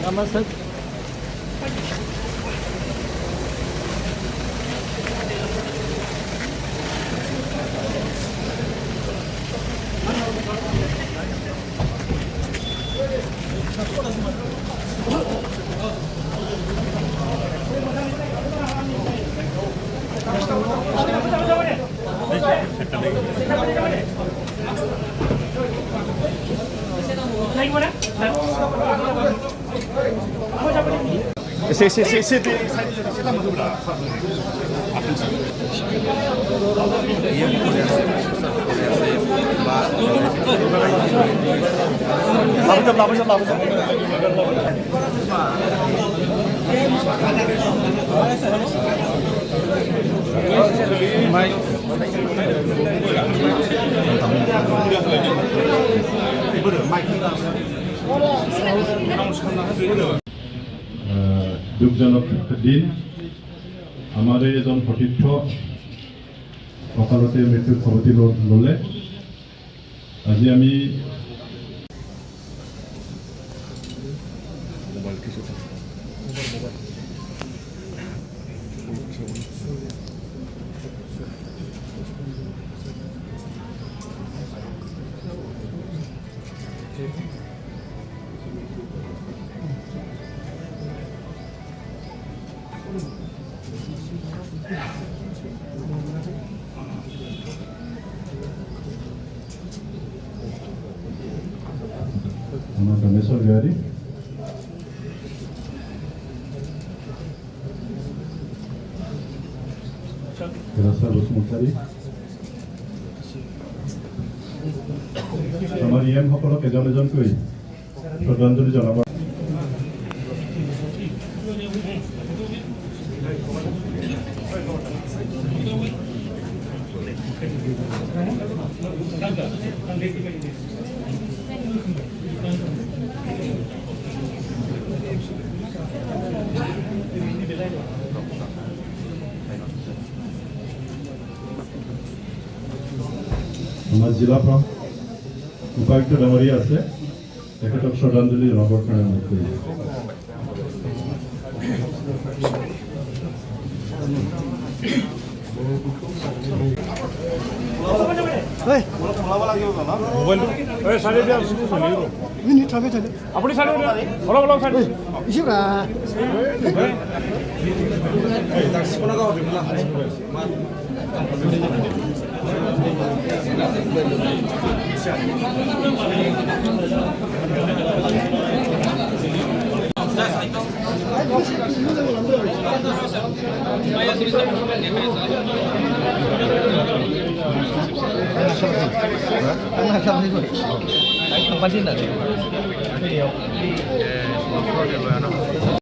Namaste. দুখজনক দিন আমাৰে এজন সতীৰ্থ অকালতে মৃত্যুৰ খবৰটি ল'লে। আজি আমি আমাৰ দমেশ্বৰ বিহাৰী ৰাস্তা বসুমতাৰী আমাৰ সকলক এজন এজনকৈ শ্ৰদ্ধাঞ্জলি জনাব। আমাৰ জিলা উপায়ুক্ত ডাঙৰীয়া আছে, তেখেতক শ্ৰদ্ধাঞ্জলি জনাবৰ কাৰণে অনুৰোধ কৰিছোঁ।